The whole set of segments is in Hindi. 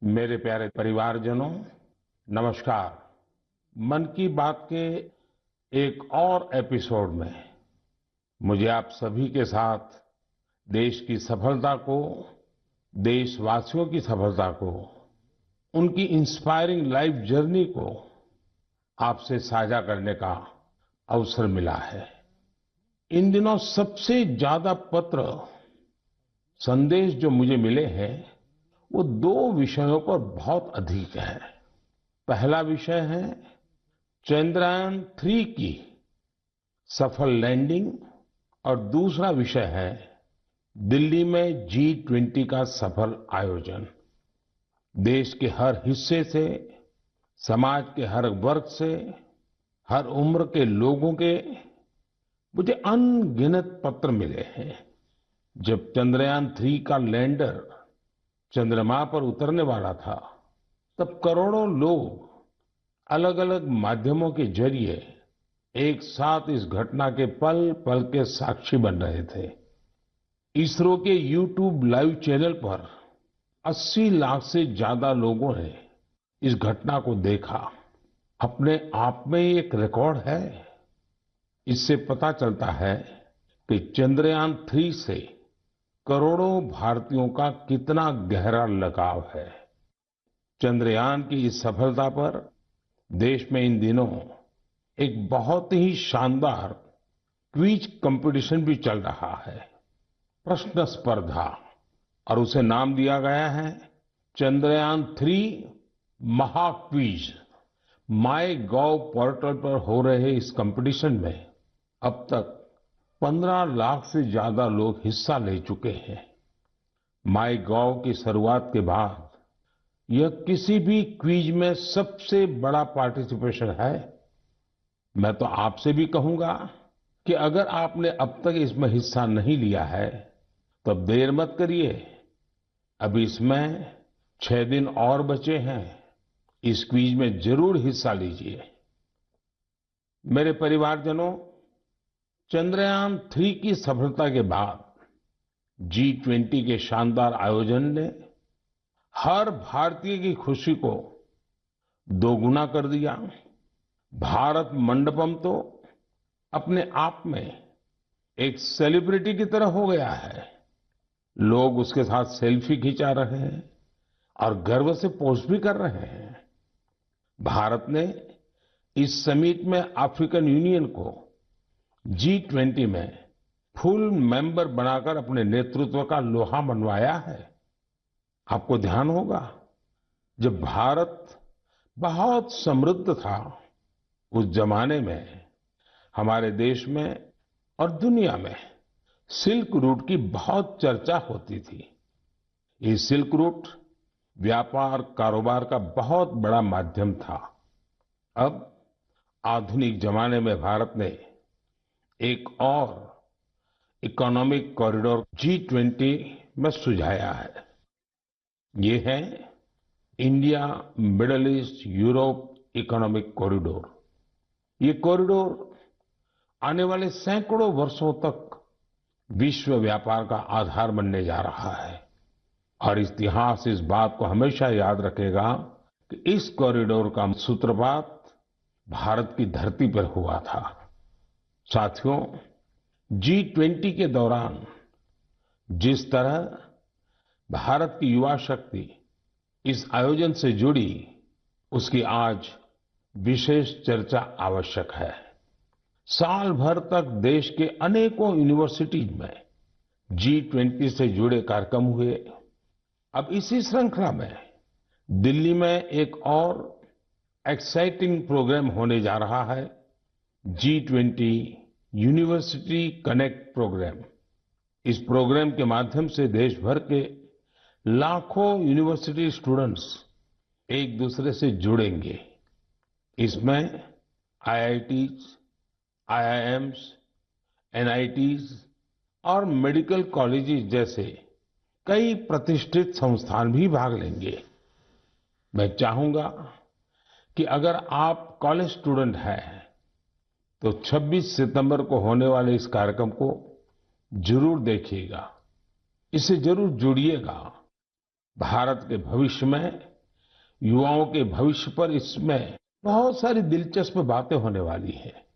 मेरे प्यारे परिवारजनों, नमस्कार। मन की बात के एक और एपिसोड में मुझे आप सभी के साथ देश की सफलता को, देशवासियों की सफलता को, उनकी इंस्पायरिंग लाइफ जर्नी को आपसे साझा करने का अवसर मिला है। इन दिनों सबसे ज्यादा पत्र, संदेश जो मुझे मिले हैं, वो दो विषयों पर बहुत अधिक है। पहला विषय है चंद्रयान-3 की सफल लैंडिंग और दूसरा विषय है दिल्ली में G20 का सफल आयोजन। देश के हर हिस्से से, समाज के हर वर्ग से, हर उम्र के लोगों के मुझे अनगिनत पत्र मिले हैं। जब चंद्रयान-3 का लैंडर चंद्रमा पर उतरने वाला था, तब करोड़ों लोग अलग अलग माध्यमों के जरिए एक साथ इस घटना के पल पल के साक्षी बन रहे थे। इसरो के YouTube लाइव चैनल पर 80 लाख से ज्यादा लोगों ने इस घटना को देखा। अपने आप में ये एक रिकॉर्ड है। इससे पता चलता है कि चंद्रयान-3 से करोड़ों भारतीयों का कितना गहरा लगाव है। चंद्रयान की इस सफलता पर देश में इन दिनों एक बहुत ही शानदार क्विज कंपटीशन भी चल रहा है, प्रश्न स्पर्धा, और उसे नाम दिया गया है चंद्रयान-3 महाक्विज। माईगोव पोर्टल पर हो रहे इस कंपटीशन में अब तक 15 लाख से ज्यादा लोग हिस्सा ले चुके हैं। माईगोव की शुरुआत के बाद यह किसी भी क्विज में सबसे बड़ा पार्टिसिपेशन है। मैं तो आपसे भी कहूंगा कि अगर आपने अब तक इसमें हिस्सा नहीं लिया है, तो अब देर मत करिए। अभी इसमें 6 दिन और बचे हैं। इस क्विज में जरूर हिस्सा लीजिए। मेरे परिवारजनों, चंद्रयान-3 की सफलता के बाद G20 के शानदार आयोजन ने हर भारतीय की खुशी को दोगुना कर दिया। भारत मंडपम तो अपने आप में एक सेलिब्रिटी की तरह हो गया है। लोग उसके साथ सेल्फी खिंचा रहे हैं और गर्व से पोस्ट भी कर रहे हैं। भारत ने इस समिट में अफ्रीकन यूनियन को G20 में फुल मेंबर बनाकर अपने नेतृत्व का लोहा मनवाया है। आपको ध्यान होगा, जब भारत बहुत समृद्ध था, उस जमाने में हमारे देश में और दुनिया में सिल्क रूट की बहुत चर्चा होती थी। ये सिल्क रूट व्यापार कारोबार का बहुत बड़ा माध्यम था। अब आधुनिक जमाने में भारत ने एक और इकोनॉमिक कॉरिडोर G20 में सुझाया है। ये है India middle east Europe economic corridor. ये कॉरिडोर आने वाले सैकड़ों वर्षों तक विश्व व्यापार का आधार बनने जा रहा है। और इतिहास इस बात को हमेशा याद रखेगा कि इस कॉरिडोर का सूत्रपात भारत की धरती पर हुआ था। साथियों, G20 के दौरान जिस तरह भारत की युवा शक्ति इस आयोजन से जुड़ी, उसकी आज विशेष चर्चा आवश्यक है। साल भर तक देश के अनेकों यूनिवर्सिटीज में G20 से जुड़े कार्यक्रम हुए। अब इसी श्रृंखला में दिल्ली में एक और एक्साइटिंग प्रोग्राम होने जा रहा है, G20 यूनिवर्सिटी कनेक्ट प्रोग्राम। इस प्रोग्राम के माध्यम से देश भर के लाखों यूनिवर्सिटी स्टूडेंट्स एक दूसरे से जुड़ेंगे। इसमें IITs, IIMs, NITs और मेडिकल कॉलेजेस जैसे कई प्रतिष्ठित संस्थान भी भाग लेंगे। मैं चाहूंगा कि अगर आप कॉलेज स्टूडेंट हैं, तो 26 सितंबर को होने वाले इस कार्यक्रम को जरूर देखिएगा, इससे जरूर जुड़िएगा। भारत के भविष्य में युवाओं के भविष्य पर इसमें बहुत सारी दिलचस्प बातें होने वाली हैं।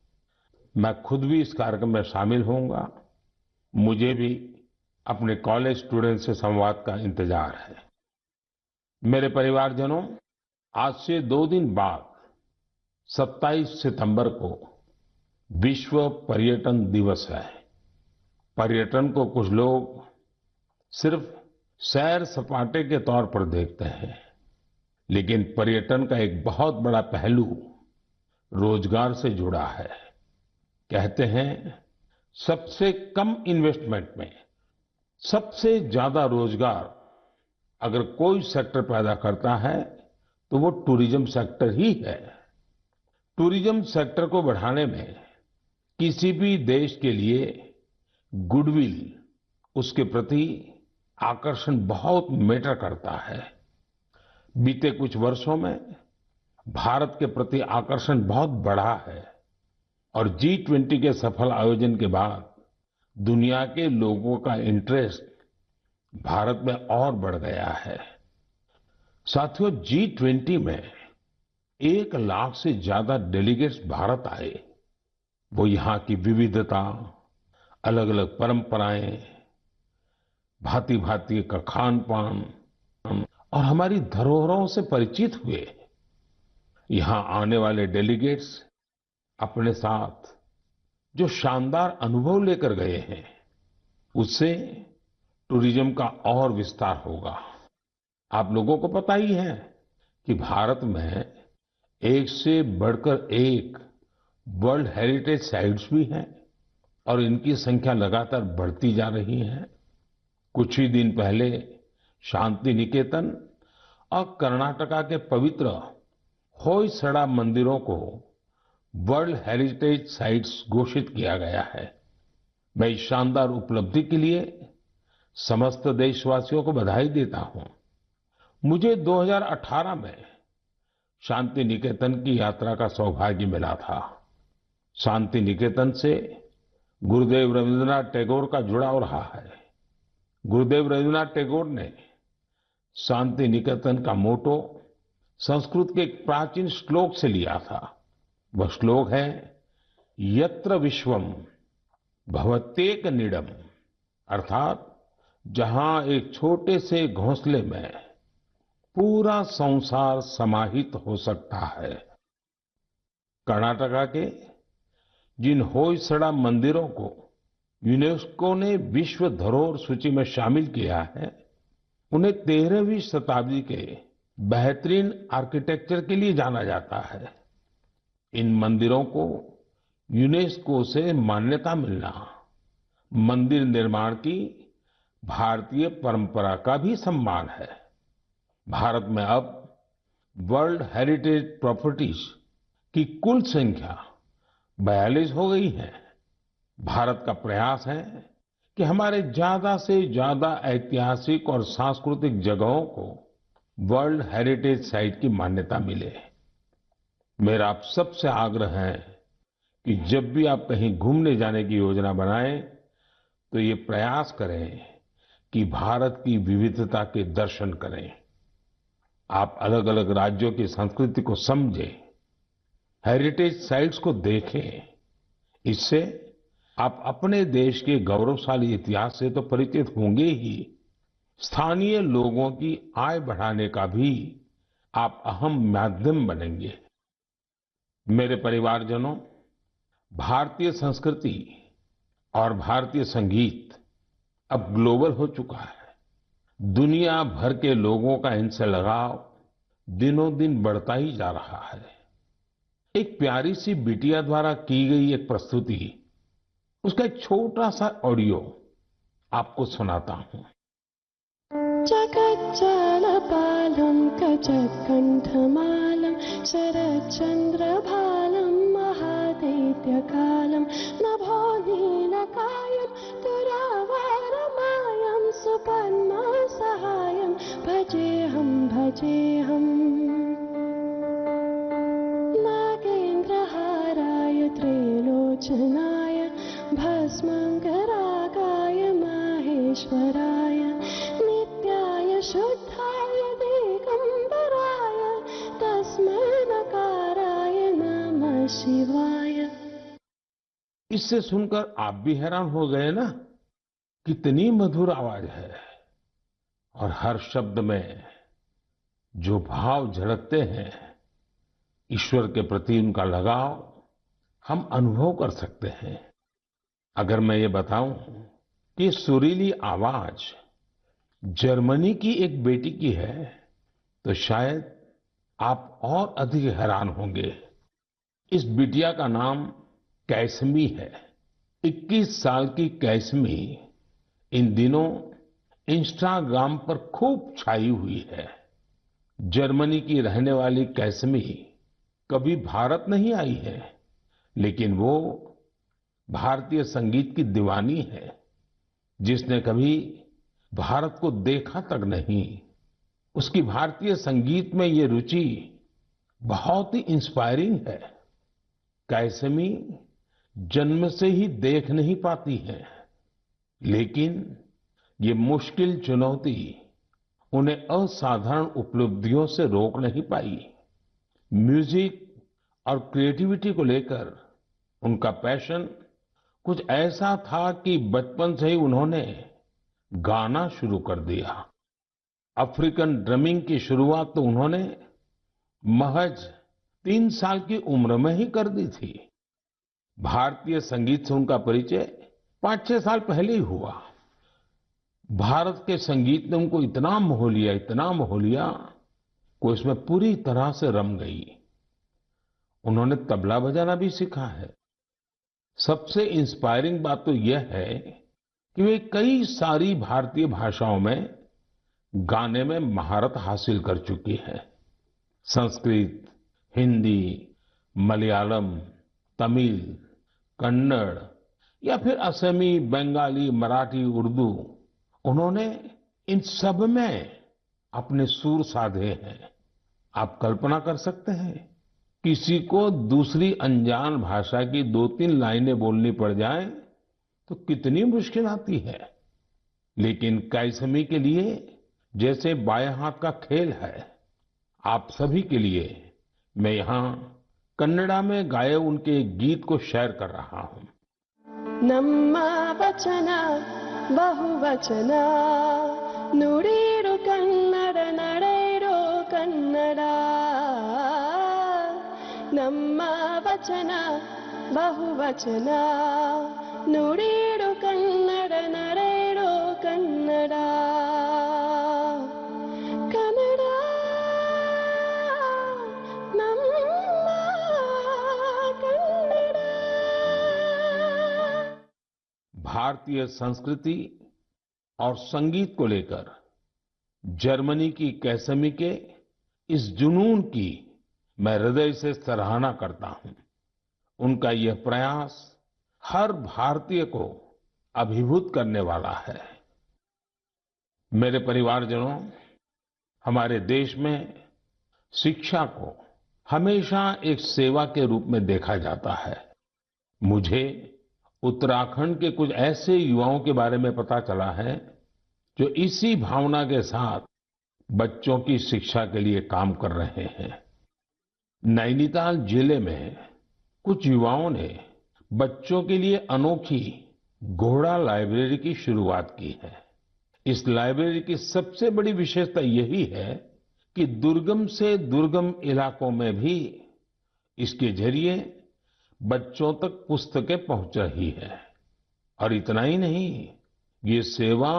मैं खुद भी इस कार्यक्रम में शामिल होऊंगा। मुझे भी अपने कॉलेज स्टूडेंट्स से संवाद का इंतजार है। मेरे परिवारजनों, आज से 2 दिन बाद 27 सितंबर को विश्व पर्यटन दिवस है। पर्यटन को कुछ लोग सिर्फ सैर सपाटे के तौर पर देखते हैं, लेकिन पर्यटन का एक बहुत बड़ा पहलू रोजगार से जुड़ा है। कहते हैं, सबसे कम इन्वेस्टमेंट में सबसे ज्यादा रोजगार अगर कोई सेक्टर पैदा करता है तो वो टूरिज्म सेक्टर ही है। टूरिज्म सेक्टर को बढ़ाने में किसी भी देश के लिए गुडविल, उसके प्रति आकर्षण बहुत मैटर करता है। बीते कुछ वर्षों में भारत के प्रति आकर्षण बहुत बढ़ा है और G20 के सफल आयोजन के बाद दुनिया के लोगों का इंटरेस्ट भारत में और बढ़ गया है। साथियों, G20 में 1 लाख से ज्यादा डेलीगेट्स भारत आए। वो यहाँ की विविधता, अलग अलग परंपराएं, भांति भांति का खान पान और हमारी धरोहरों से परिचित हुए। यहाँ आने वाले डेलीगेट्स अपने साथ जो शानदार अनुभव लेकर गए हैं, उससे टूरिज्म का और विस्तार होगा। आप लोगों को पता ही है कि भारत में एक से बढ़कर एक वर्ल्ड हेरिटेज साइट्स भी हैं और इनकी संख्या लगातार बढ़ती जा रही है। कुछ ही दिन पहले शांति निकेतन और कर्नाटका के पवित्र होयसड़ा मंदिरों को वर्ल्ड हेरिटेज साइट्स घोषित किया गया है। मैं इस शानदार उपलब्धि के लिए समस्त देशवासियों को बधाई देता हूं। मुझे 2018 में शांति निकेतन की यात्रा का सौभाग्य मिला था। शांति निकेतन से गुरुदेव रविंद्रनाथ टैगोर का जुड़ाव रहा है। गुरुदेव रविंद्रनाथ टैगोर ने शांति निकेतन का मोटो संस्कृत के एक प्राचीन श्लोक से लिया था। वह श्लोक है, यत्र विश्वम भवत्येक नीडम, अर्थात जहां एक छोटे से घोंसले में पूरा संसार समाहित हो सकता है। कर्नाटका के जिन होयसड़ा मंदिरों को यूनेस्को ने विश्व धरोहर सूची में शामिल किया है, उन्हें 13वीं शताब्दी के बेहतरीन आर्किटेक्चर के लिए जाना जाता है। इन मंदिरों को यूनेस्को से मान्यता मिलना मंदिर निर्माण की भारतीय परंपरा का भी सम्मान है। भारत में अब वर्ल्ड हेरिटेज प्रॉपर्टीज की कुल संख्या 42 हो गई है। भारत का प्रयास है कि हमारे ज्यादा से ज्यादा ऐतिहासिक और सांस्कृतिक जगहों को वर्ल्ड हेरिटेज साइट की मान्यता मिले। मेरा आप सबसे आग्रह है कि जब भी आप कहीं घूमने जाने की योजना बनाएं, तो ये प्रयास करें कि भारत की विविधता के दर्शन करें। आप अलग अलग राज्यों की संस्कृति को समझें, हेरिटेज साइट्स को देखें। इससे आप अपने देश के गौरवशाली इतिहास से तो परिचित होंगे ही, स्थानीय लोगों की आय बढ़ाने का भी आप अहम माध्यम बनेंगे। मेरे परिवारजनों, भारतीय संस्कृति और भारतीय संगीत अब ग्लोबल हो चुका है। दुनिया भर के लोगों का इनसे लगाव दिनों दिन बढ़ता ही जा रहा है। एक प्यारी सी बिटिया द्वारा की गई एक प्रस्तुति, उसका एक छोटा सा ऑडियो आपको सुनाता हूं। जगज्जालपालं कचत्कण्ठमालं शरच्चन्द्रभालं महादैत्यकालं नभो नीलकायं तुरावारमायं सुपद्मसहायं भजेऽहम् नागेन्द्रहाराय त्रैलोचनाय भस्मङ्गरागाय माहेश्वराय शुद्धाय दिगम्बराय शिवाय। इससे सुनकर आप भी हैरान हो गए ना, कितनी मधुर आवाज है और हर शब्द में जो भाव झलकते हैं, ईश्वर के प्रति उनका लगाव हम अनुभव कर सकते हैं। अगर मैं ये बताऊं कि ये सुरीली आवाज जर्मनी की एक बेटी की है, तो शायद आप और अधिक हैरान होंगे। इस बिटिया का नाम कैसमी है। 21 साल की कैसमी इन दिनों इंस्टाग्राम पर खूब छाई हुई है। जर्मनी की रहने वाली कैसमी कभी भारत नहीं आई है, लेकिन वो भारतीय संगीत की दीवानी है, जिसने कभी भारत को देखा तक नहीं। उसकी भारतीय संगीत में ये रुचि बहुत ही इंस्पायरिंग है। कैसमी जन्म से ही देख नहीं पाती है, लेकिन ये मुश्किल चुनौती उन्हें असाधारण उपलब्धियों से रोक नहीं पाई। म्यूजिक और क्रिएटिविटी को लेकर उनका पैशन कुछ ऐसा था कि बचपन से ही उन्होंने गाना शुरू कर दिया। अफ्रीकन ड्रमिंग की शुरुआत तो उन्होंने महज 3 साल की उम्र में ही कर दी थी। भारतीय संगीत से उनका परिचय 5-6 साल पहले ही हुआ। भारत के संगीत ने उनको इतना मोह लिया, इतना मोह लिया कि उसमें पूरी तरह से रम गई। उन्होंने तबला बजाना भी सीखा है। सबसे इंस्पायरिंग बात तो यह है कि वे कई सारी भारतीय भाषाओं में गाने में महारत हासिल कर चुकी है। संस्कृत, हिंदी, मलयालम, तमिल, कन्नड़ या फिर असमी, बंगाली, मराठी, उर्दू, उन्होंने इन सब में अपने सुर साधे हैं। आप कल्पना कर सकते हैं, किसी को दूसरी अनजान भाषा की 2-3 लाइनें बोलनी पड़ जाए तो कितनी मुश्किल आती है। लेकिन कैसमी के लिए जैसे बाएं हाथ का खेल है। आप सभी के लिए मैं यहाँ कन्नड़ा में गाए उनके एक गीत को शेयर कर रहा हूँ। ನಮ್ಮ ವಚನ ಬಹುವಚನ ನುಡಿರು ಕನ್ನಡ ನಡೆಯಿರೋ ಕನ್ನಡ. ನಮ್ಮ ವಚನ ಬಹುವಚನ ನುಡಿರು ಕನ್ನಡ ನಡೆಯಿರೋ ಕನ್ನಡ. ಕನ್ನಡ ನಮ್ಮ ಕನ್ನಡ. भारतीय संस्कृति और संगीत को लेकर जर्मनी की कैसमी के इस जुनून की मैं हृदय से सराहना करता हूं। उनका यह प्रयास हर भारतीय को अभिभूत करने वाला है। मेरे परिवारजनों, हमारे देश में शिक्षा को हमेशा एक सेवा के रूप में देखा जाता है। मुझे उत्तराखंड के कुछ ऐसे युवाओं के बारे में पता चला है जो इसी भावना के साथ बच्चों की शिक्षा के लिए काम कर रहे हैं। नैनीताल जिले में कुछ युवाओं ने बच्चों के लिए अनोखी घोड़ा लाइब्रेरी की शुरुआत की है। इस लाइब्रेरी की सबसे बड़ी विशेषता यही है कि दुर्गम से दुर्गम इलाकों में भी इसके जरिए बच्चों तक पुस्तकें पहुंच रही है। और इतना ही नहीं, ये सेवा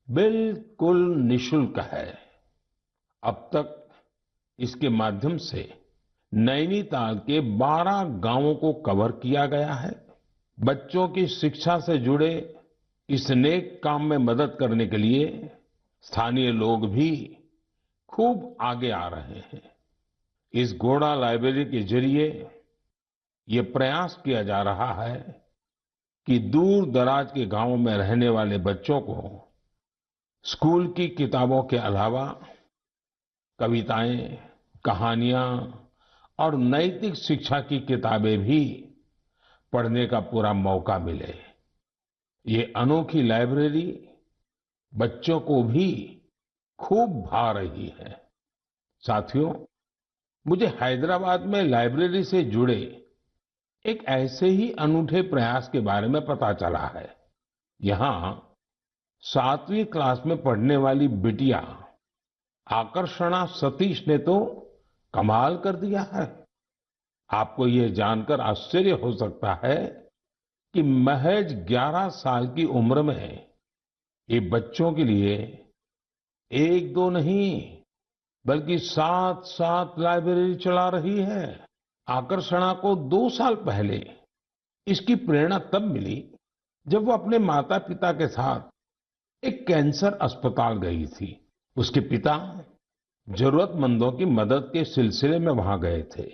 बिल्कुल निशुल्क है। अब तक इसके माध्यम से नैनीताल के 12 गांवों को कवर किया गया है। बच्चों की शिक्षा से जुड़े इस नेक काम में मदद करने के लिए स्थानीय लोग भी खूब आगे आ रहे हैं। इस घोड़ा लाइब्रेरी के जरिए ये प्रयास किया जा रहा है कि दूर दराज के गांवों में रहने वाले बच्चों को स्कूल की किताबों के अलावा कविताएं, कहानियां और नैतिक शिक्षा की किताबें भी पढ़ने का पूरा मौका मिले। ये अनोखी लाइब्रेरी बच्चों को भी खूब भा रही है। साथियों, मुझे हैदराबाद में लाइब्रेरी से जुड़े एक ऐसे ही अनूठे प्रयास के बारे में पता चला है। यहाँ 7वीं क्लास में पढ़ने वाली बिटिया आकर्षणा सतीश ने तो कमाल कर दिया है। आपको ये जानकर आश्चर्य हो सकता है कि महज 11 साल की उम्र में ये बच्चों के लिए एक दो नहीं बल्कि 7 लाइब्रेरी चला रही है। आकर्षणा को 2 साल पहले इसकी प्रेरणा तब मिली जब वो अपने माता पिता के साथ एक कैंसर अस्पताल गई थी। उसके पिता जरूरतमंदों की मदद के सिलसिले में वहां गए थे।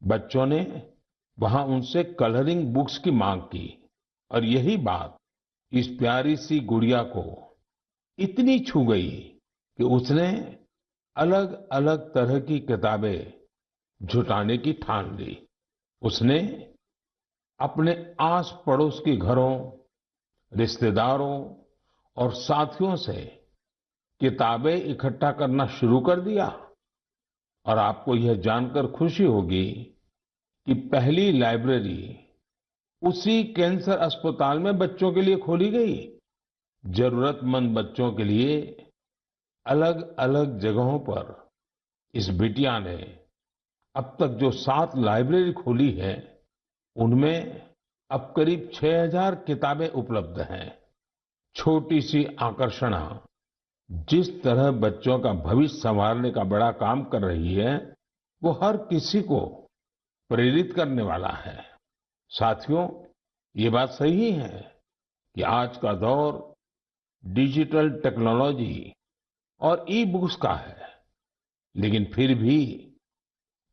बच्चों ने वहां उनसे कलरिंग बुक्स की मांग की और यही बात इस प्यारी सी गुड़िया को इतनी छू गई कि उसने अलग अलग तरह की किताबें जुटाने की ठान ली। उसने अपने आस पड़ोस के घरों, रिश्तेदारों और साथियों से किताबें इकट्ठा करना शुरू कर दिया। और आपको यह जानकर खुशी होगी कि पहली लाइब्रेरी उसी कैंसर अस्पताल में बच्चों के लिए खोली गई। जरूरतमंद बच्चों के लिए अलग अलग जगहों पर इस बिटिया ने अब तक जो 7 लाइब्रेरी खोली है उनमें अब करीब 6000 किताबें उपलब्ध हैं। छोटी सी आकर्षणा जिस तरह बच्चों का भविष्य संवारने का बड़ा काम कर रही है वो हर किसी को प्रेरित करने वाला है। साथियों, ये बात सही है कि आज का दौर डिजिटल टेक्नोलॉजी और ई बुक्स का है, लेकिन फिर भी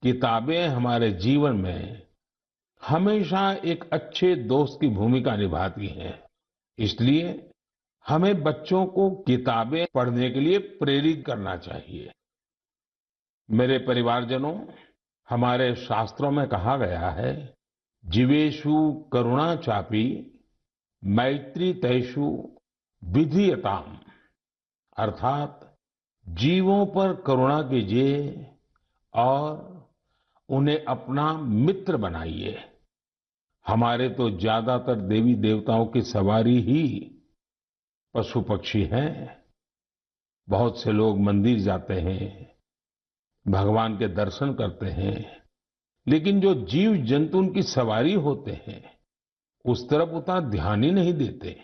किताबें हमारे जीवन में हमेशा एक अच्छे दोस्त की भूमिका निभाती हैं। इसलिए हमें बच्चों को किताबें पढ़ने के लिए प्रेरित करना चाहिए। मेरे परिवारजनों, हमारे शास्त्रों में कहा गया है, जीवेषु करुणा चापि मैत्री तेषु विधीयताम, अर्थात जीवों पर करुणा कीजिए और उन्हें अपना मित्र बनाइए। हमारे तो ज्यादातर देवी देवताओं की सवारी ही पशु पक्षी हैं। बहुत से लोग मंदिर जाते हैं, भगवान के दर्शन करते हैं, लेकिन जो जीव जंतु उनकी सवारी होते हैं उस तरफ उतना ध्यान ही नहीं देते।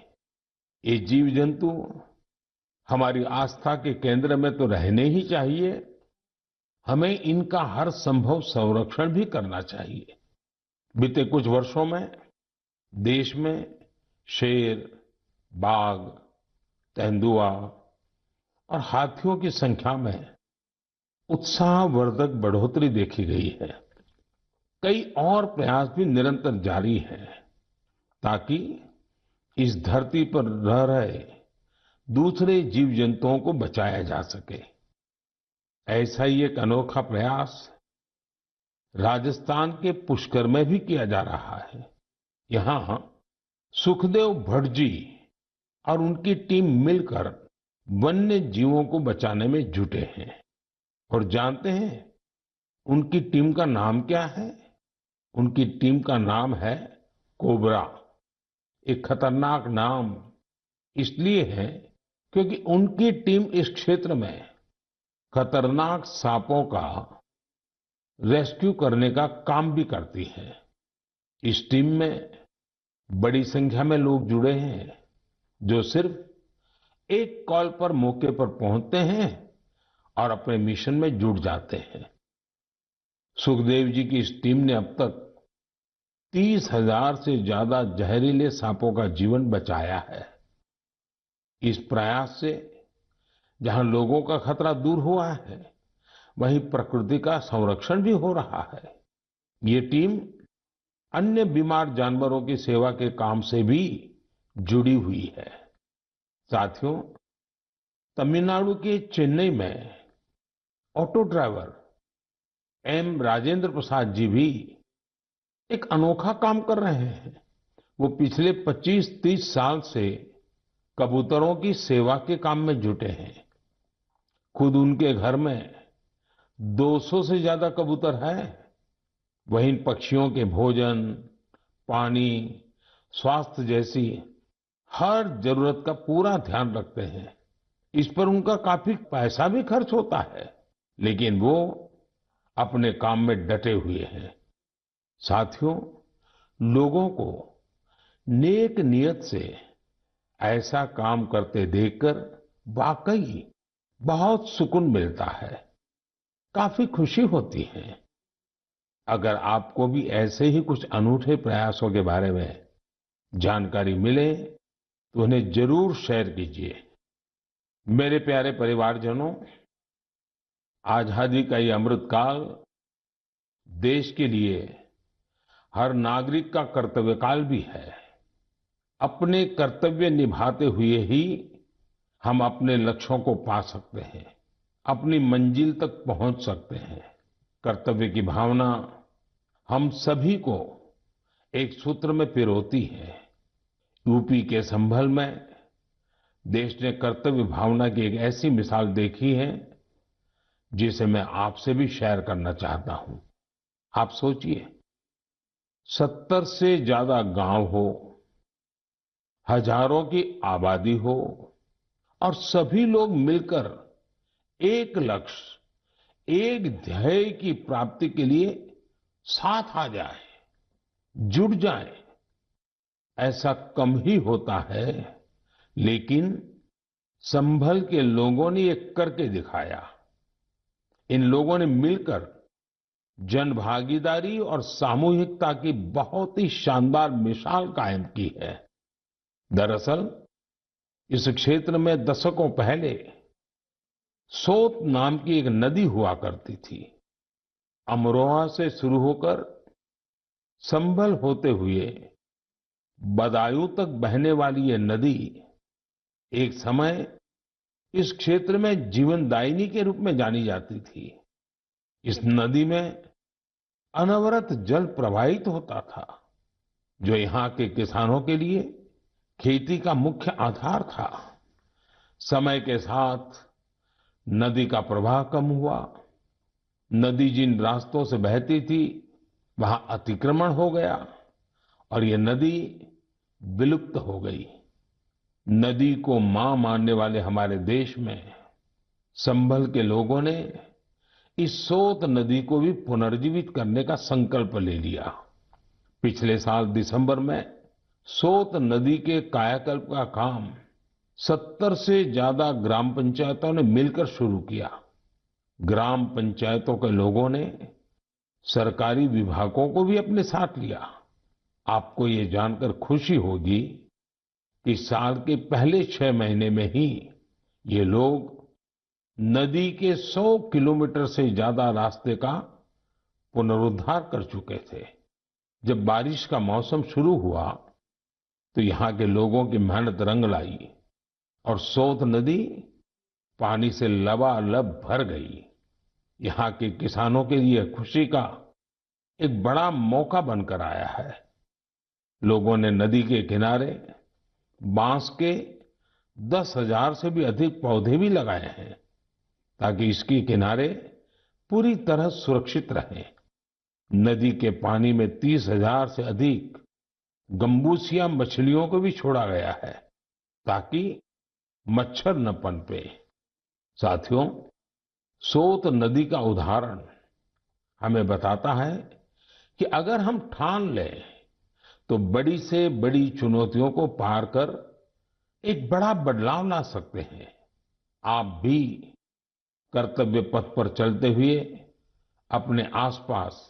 ये जीव जंतु हमारी आस्था के केंद्र में तो रहने ही चाहिए, हमें इनका हर संभव संरक्षण भी करना चाहिए। बीते कुछ वर्षों में देश में शेर, बाघ, तेंदुआ और हाथियों की संख्या में उत्साहवर्धक बढ़ोतरी देखी गई है। कई और प्रयास भी निरंतर जारी हैं ताकि इस धरती पर रह रहे दूसरे जीव जंतुओं को बचाया जा सके। ऐसा ही एक अनोखा प्रयास राजस्थान के पुष्कर में भी किया जा रहा है। यहाँ सुखदेव भट्ट जी और उनकी टीम मिलकर वन्य जीवों को बचाने में जुटे हैं। और जानते हैं उनकी टीम का नाम क्या है? उनकी टीम का नाम है कोबरा। एक खतरनाक नाम इसलिए है क्योंकि उनकी टीम इस क्षेत्र में खतरनाक सांपों का रेस्क्यू करने का काम भी करती है। इस टीम में बड़ी संख्या में लोग जुड़े हैं जो सिर्फ एक कॉल पर मौके पर पहुंचते हैं और अपने मिशन में जुट जाते हैं। सुखदेव जी की इस टीम ने अब तक 30,000 से ज्यादा जहरीले सांपों का जीवन बचाया है। इस प्रयास से जहां लोगों का खतरा दूर हुआ है, वहीं प्रकृति का संरक्षण भी हो रहा है। ये टीम अन्य बीमार जानवरों की सेवा के काम से भी जुड़ी हुई है। साथियों, तमिलनाडु के चेन्नई में auto driver M Rajendra Prasad ji भी एक अनोखा काम कर रहे हैं। वो पिछले 25-30 साल से कबूतरों की सेवा के काम में जुटे हैं। खुद उनके घर में 200 से ज्यादा कबूतर हैं। वह इन पक्षियों के भोजन, पानी, स्वास्थ्य जैसी हर जरूरत का पूरा ध्यान रखते हैं। इस पर उनका काफी पैसा भी खर्च होता है, लेकिन वो अपने काम में डटे हुए हैं। साथियों, लोगों को नेक नियत से ऐसा काम करते देखकर वाकई बहुत सुकून मिलता है, काफी खुशी होती है। अगर आपको भी ऐसे ही कुछ अनूठे प्रयासों के बारे में जानकारी मिले तो उन्हें जरूर शेयर कीजिए। मेरे प्यारे परिवारजनों, आजादी का ये अमृत काल देश के लिए हर नागरिक का कर्तव्य काल भी है। अपने कर्तव्य निभाते हुए ही हम अपने लक्ष्यों को पा सकते हैं, अपनी मंजिल तक पहुंच सकते हैं। कर्तव्य की भावना हम सभी को एक सूत्र में पिरोती है। यूपी के संभल में देश ने कर्तव्य भावना की एक ऐसी मिसाल देखी है जिसे मैं आपसे भी शेयर करना चाहता हूं। आप सोचिए, 70 से ज्यादा गांव हो, हजारों की आबादी हो और सभी लोग मिलकर एक लक्ष्य, एक ध्येय की प्राप्ति के लिए साथ आ जाए, जुट जाए। ऐसा कम ही होता है, लेकिन संभल के लोगों ने ये करके दिखाया। इन लोगों ने मिलकर जन भागीदारी और सामूहिकता की बहुत ही शानदार मिसाल कायम की है। दरअसल इस क्षेत्र में दशकों पहले सोत नाम की एक नदी हुआ करती थी। अमरोहा से शुरू होकर संभल होते हुए बदायूं तक बहने वाली ये नदी एक समय इस क्षेत्र में जीवनदायिनी के रूप में जानी जाती थी। इस नदी में अनवरत जल प्रवाहित होता था, जो यहाँ के किसानों के लिए खेती का मुख्य आधार था। समय के साथ नदी का प्रवाह कम हुआ। नदी जिन रास्तों से बहती थी वहां अतिक्रमण हो गया और ये नदी विलुप्त हो गई। नदी को मां मानने वाले हमारे देश में संभल के लोगों ने इस सोत नदी को भी पुनर्जीवित करने का संकल्प ले लिया। पिछले साल दिसंबर में सोत नदी के कायाकल्प का काम 70 से ज्यादा ग्राम पंचायतों ने मिलकर शुरू किया। ग्राम पंचायतों के लोगों ने सरकारी विभागों को भी अपने साथ लिया। आपको ये जानकर खुशी होगी कि साल के पहले 6 महीने में ही ये लोग नदी के 100 किलोमीटर से ज्यादा रास्ते का पुनरुद्धार कर चुके थे। जब बारिश का मौसम शुरू हुआ तो यहाँ के लोगों की मेहनत रंग लाई और सोत नदी पानी से लबालब भर गई। यहाँ के किसानों के लिए खुशी का एक बड़ा मौका बनकर आया है। लोगों ने नदी के किनारे बांस के 10,000 से भी अधिक पौधे भी लगाए हैं ताकि इसके किनारे पूरी तरह सुरक्षित रहें। नदी के पानी में 30,000 से अधिक गंबूसिया मछलियों को भी छोड़ा गया है ताकि मच्छर न पनपे। साथियों, सोत नदी का उदाहरण हमें बताता है कि अगर हम ठान लें तो बड़ी से बड़ी चुनौतियों को पार कर एक बड़ा बदलाव ला सकते हैं। आप भी कर्तव्य पथ पर चलते हुए अपने आसपास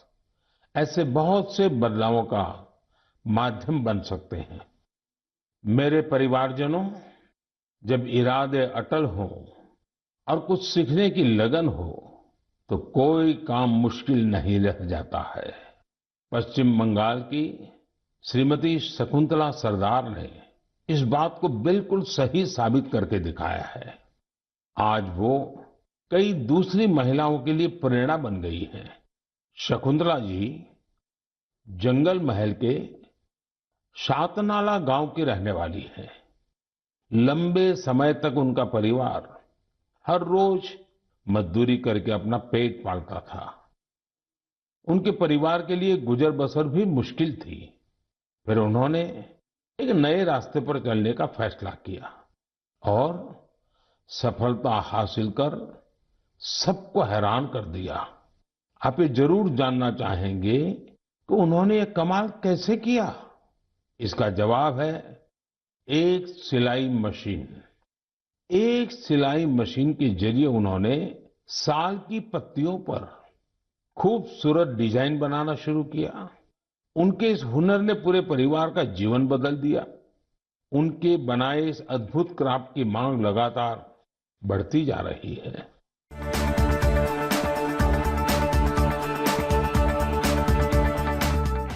ऐसे बहुत से बदलावों का माध्यम बन सकते हैं। मेरे परिवारजनों, जब इरादे अटल हों और कुछ सीखने की लगन हो तो कोई काम मुश्किल नहीं रह जाता है। पश्चिम बंगाल की श्रीमती शकुंतला सरदार ने इस बात को बिल्कुल सही साबित करके दिखाया है। आज वो कई दूसरी महिलाओं के लिए प्रेरणा बन गई हैं। शकुंतला जी जंगल महल के शातनाला गांव की रहने वाली हैं। लंबे समय तक उनका परिवार हर रोज मजदूरी करके अपना पेट पालता था। उनके परिवार के लिए गुजर बसर भी मुश्किल थी। फिर उन्होंने एक नए रास्ते पर चलने का फैसला किया और सफलता हासिल कर सबको हैरान कर दिया। आप ये जरूर जानना चाहेंगे कि उन्होंने ये कमाल कैसे किया। इसका जवाब है एक सिलाई मशीन। एक सिलाई मशीन के जरिए उन्होंने साल की पत्तियों पर खूबसूरत डिजाइन बनाना शुरू किया। उनके इस हुनर ने पूरे परिवार का जीवन बदल दिया। उनके बनाए इस अद्भुत क्राफ्ट की मांग लगातार बढ़ती जा रही है।